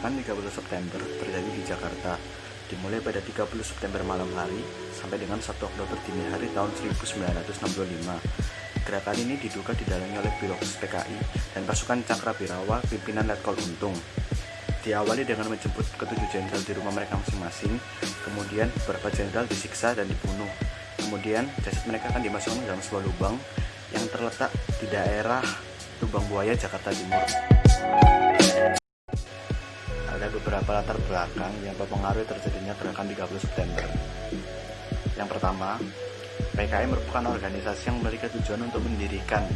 Gerakan 30 September terjadi di Jakarta, dimulai pada 30 September malam hari sampai dengan 1 Oktober dini hari tahun 1965. Gerakan ini diduga didalangi oleh birokrasi PKI dan pasukan Cakrabirawa pimpinan Letkol Untung. Diawali dengan menjemput ketujuh jenderal di rumah mereka masing-masing, kemudian beberapa jenderal disiksa dan dibunuh. Kemudian jasad mereka akan dimasukkan dalam sebuah lubang yang terletak di daerah Lubang Buaya, Jakarta Timur. Ada beberapa latar belakang yang mempengaruhi terjadinya gerakan 30 September. Yang pertama, PKI merupakan organisasi yang memiliki tujuan untuk mendirikan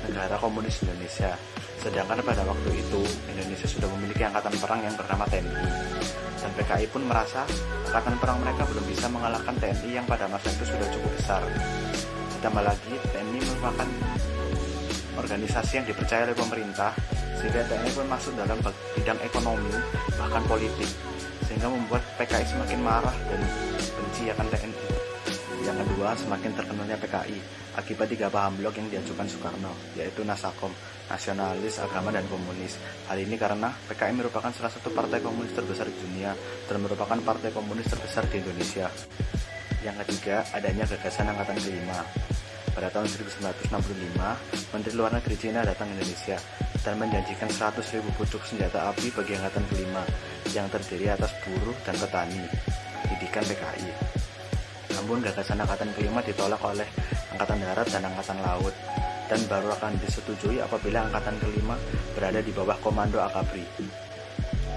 negara komunis Indonesia. Sedangkan pada waktu itu, Indonesia sudah memiliki angkatan perang yang bernama TNI. Dan PKI pun merasa angkatan perang mereka belum bisa mengalahkan TNI yang pada masa itu sudah cukup besar. Ditambah lagi, TNI merupakan organisasi yang dipercaya oleh pemerintah, sehingga TNI pun masuk dalam bidang ekonomi, bahkan politik, sehingga membuat PKI semakin marah dan benci akan TNI. Yang kedua, semakin terkenalnya PKI akibat 3 paham blok yang diajukan Soekarno, yaitu Nasakom, nasionalis, agama, dan komunis. Hal ini karena PKI merupakan salah satu partai komunis terbesar di dunia dan merupakan partai komunis terbesar di Indonesia. Yang ketiga, adanya gagasan Angkatan Kelima. Pada tahun 1965, Menteri Luar Negeri Cina datang ke Indonesia dan menjanjikan 100.000 pucuk senjata api bagi Angkatan Kelima yang terdiri atas buruh dan petani, didikan PKI. Namun gagasan Angkatan Kelima ditolak oleh Angkatan Darat dan Angkatan Laut dan baru akan disetujui apabila Angkatan Kelima berada di bawah komando AKABRI.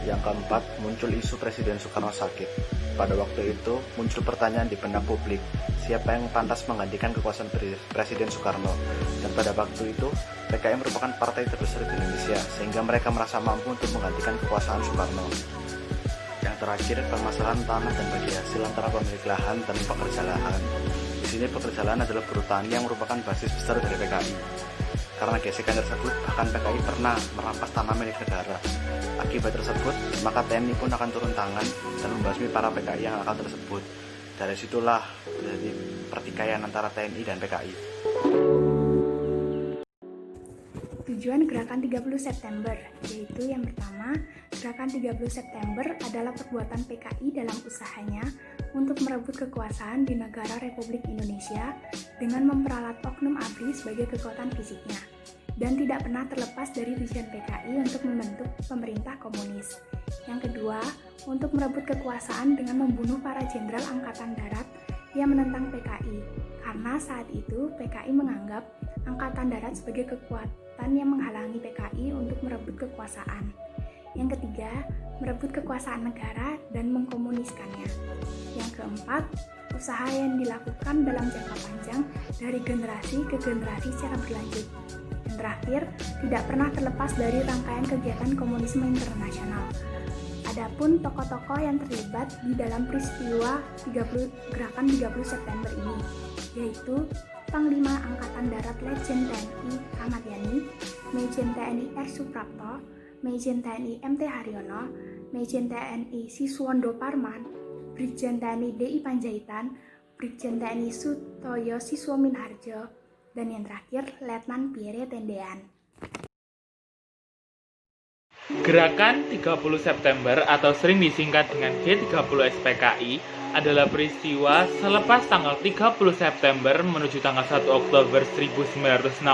Yang keempat, muncul isu Presiden Soekarno sakit. Pada waktu itu muncul pertanyaan di benak publik, siapa yang pantas menggantikan kekuasaan Presiden Soekarno. Dan pada waktu itu PKI merupakan partai terbesar di Indonesia, sehingga mereka merasa mampu untuk menggantikan kekuasaan Soekarno. Yang terakhir, permasalahan tanah dan bagi hasil antara pemilik lahan dan pekerja lahan. Di sini pekerja lahan adalah buruh tani yang merupakan basis besar dari PKI. Karena gesekan tersebut, bahkan PKI pernah merampas tanah milik negara. Akibat tersebut, maka TNI pun akan turun tangan dan membasmi para PKI yang akan tersebut. Dari situlah terjadi pertikaian antara TNI dan PKI. Tujuan Gerakan 30 September, yaitu yang pertama, Gerakan 30 September adalah perbuatan PKI dalam usahanya untuk merebut kekuasaan di negara Republik Indonesia dengan memperalat oknum ABRI sebagai kekuatan fisiknya, dan tidak pernah terlepas dari tujuan PKI untuk membentuk pemerintah komunis. Yang kedua, untuk merebut kekuasaan dengan membunuh para jenderal Angkatan Darat yang menentang PKI, karena saat itu PKI menganggap Angkatan Darat sebagai kekuatan yang menghalangi PKI untuk merebut kekuasaan. Yang ketiga, merebut kekuasaan negara dan mengkomuniskannya. Yang keempat, usaha yang dilakukan dalam jangka panjang dari generasi ke generasi secara berlanjut. Dan terakhir, tidak pernah terlepas dari rangkaian kegiatan komunisme internasional. Adapun tokoh-tokoh yang terlibat di dalam peristiwa Gerakan 30 September ini, yaitu Panglima Angkatan Darat Letjen TNI Ahmad Yani, Majen TNI R. Suprapto, Majen TNI MT Haryono, Majen TNI Siswondo Parman, Brigjen TNI DI Panjaitan, Brigjen TNI Sutoyo Siswominharjo, dan yang terakhir Letnan Pierre Tendean. Gerakan 30 September atau sering disingkat dengan G30 SPKI adalah peristiwa selepas tanggal 30 September menuju tanggal 1 Oktober 1965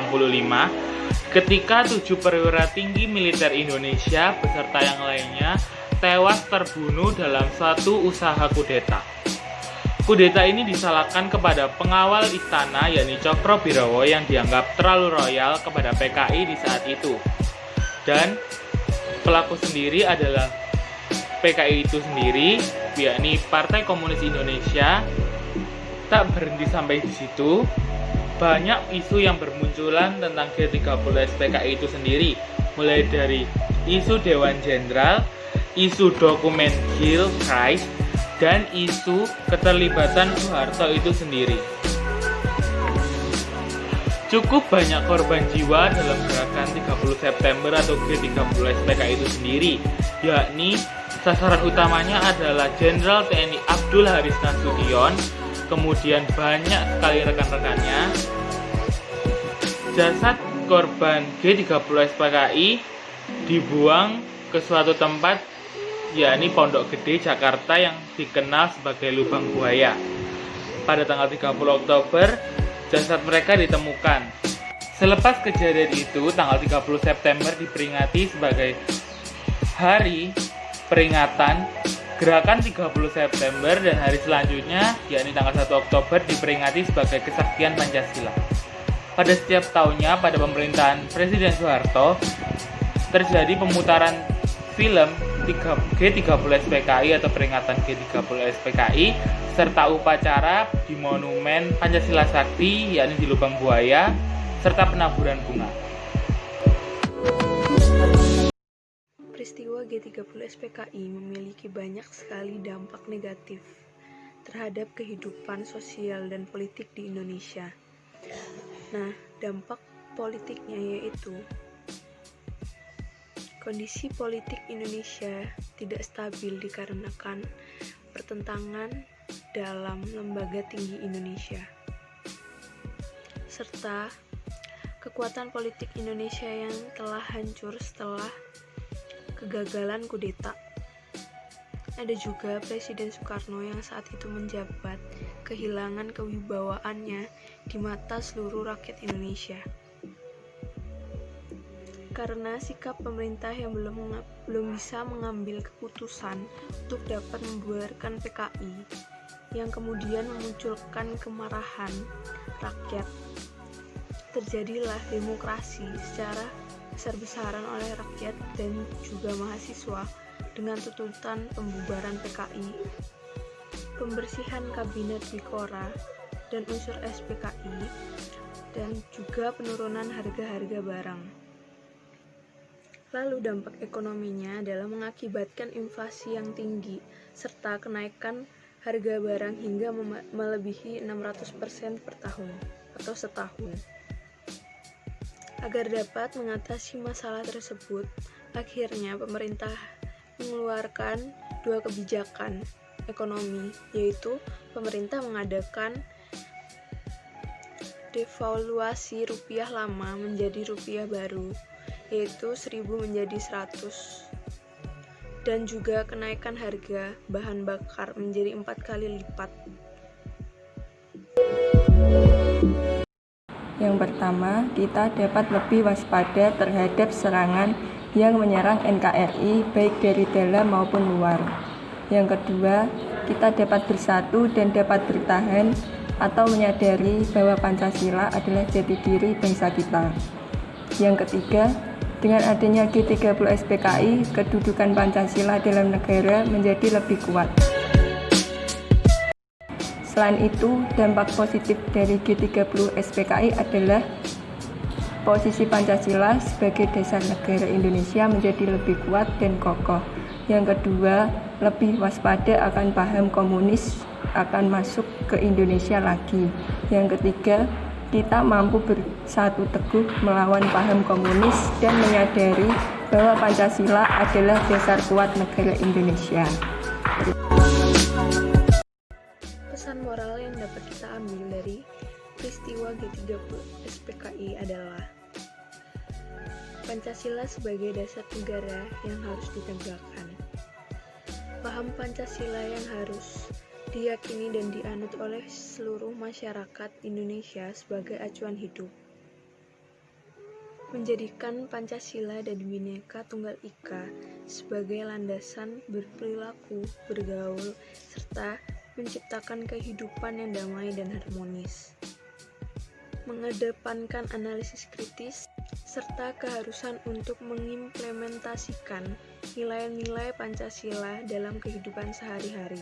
ketika 7 perwira tinggi militer Indonesia beserta yang lainnya tewas terbunuh dalam suatu usaha kudeta. Kudeta ini disalahkan kepada pengawal istana yakni Cakrabirawa yang dianggap terlalu royal kepada PKI di saat itu. Dan pelaku sendiri adalah PKI itu sendiri, yakni Partai Komunis Indonesia. Tak berhenti sampai di situ, banyak isu yang bermunculan tentang G30 SPKI itu sendiri, mulai dari isu Dewan Jenderal, isu dokumen Gil Christ, dan isu keterlibatan Soeharto itu sendiri. Cukup banyak korban jiwa dalam gerakan 30 September atau G30 SPKI itu sendiri, yakni sasaran utamanya adalah Jenderal TNI Abdul Haris Nasution, kemudian banyak sekali rekan-rekannya. Jasad korban G30 SPKI dibuang ke suatu tempat yakni Pondok Gede, Jakarta yang dikenal sebagai Lubang Buaya. Pada tanggal 30 Oktober, jasad mereka ditemukan. Selepas kejadian itu, tanggal 30 September diperingati sebagai hari peringatan Gerakan 30 September dan hari selanjutnya, yakni tanggal 1 Oktober, diperingati sebagai Kesaktian Pancasila. Pada setiap tahunnya, pada pemerintahan Presiden Soeharto, terjadi pemutaran film G30 SPKI atau peringatan G30 SPKI, serta upacara di Monumen Pancasila Sakti, yakni di Lubang Buaya, serta penaburan bunga. Peristiwa G30 SPKI memiliki banyak sekali dampak negatif terhadap kehidupan sosial dan politik di Indonesia. Nah, dampak politiknya yaitu kondisi politik Indonesia tidak stabil dikarenakan pertentangan dalam lembaga tinggi Indonesia, serta kekuatan politik Indonesia yang telah hancur setelah kegagalan kudeta. Ada juga Presiden Soekarno yang saat itu menjabat kehilangan kewibawaannya di mata seluruh rakyat Indonesia. Karena sikap pemerintah yang belum bisa mengambil keputusan untuk dapat membubarkan PKI, yang kemudian memunculkan kemarahan rakyat, terjadilah demokrasi secara besar-besaran oleh rakyat dan juga mahasiswa dengan tuntutan pembubaran PKI, pembersihan kabinet Bikora dan unsur SPKI, dan juga penurunan harga-harga barang. Lalu dampak ekonominya adalah mengakibatkan inflasi yang tinggi serta kenaikan harga barang hingga melebihi 600% per tahun atau setahun. Agar dapat mengatasi masalah tersebut, akhirnya pemerintah mengeluarkan dua kebijakan ekonomi, yaitu pemerintah mengadakan devaluasi rupiah lama menjadi rupiah baru, yaitu 1000 menjadi 100, dan juga kenaikan harga bahan bakar menjadi 4 kali lipat. Yang pertama, kita dapat lebih waspada terhadap serangan yang menyerang NKRI baik dari dalam maupun luar. Yang kedua, kita dapat bersatu dan dapat bertahan atau menyadari bahwa Pancasila adalah jati diri bangsa kita. Yang ketiga, dengan adanya G30 SPKI, kedudukan Pancasila dalam negara menjadi lebih kuat. Selain itu, dampak positif dari G30 SPKI adalah posisi Pancasila sebagai dasar negara Indonesia menjadi lebih kuat dan kokoh. Yang kedua, lebih waspada akan paham komunis akan masuk ke Indonesia lagi. Yang ketiga, kita mampu bersatu teguh melawan paham komunis dan menyadari bahwa Pancasila adalah dasar kuat negara Indonesia. Pesan moral yang dapat kita ambil dari peristiwa G30 SPKI adalah Pancasila sebagai dasar negara yang harus ditegakkan. Paham Pancasila yang harus diyakini dan dianut oleh seluruh masyarakat Indonesia sebagai acuan hidup. Menjadikan Pancasila dan Bhinneka Tunggal Ika sebagai landasan berperilaku, bergaul, serta menciptakan kehidupan yang damai dan harmonis. Mengedepankan analisis kritis, serta keharusan untuk mengimplementasikan nilai-nilai Pancasila dalam kehidupan sehari-hari.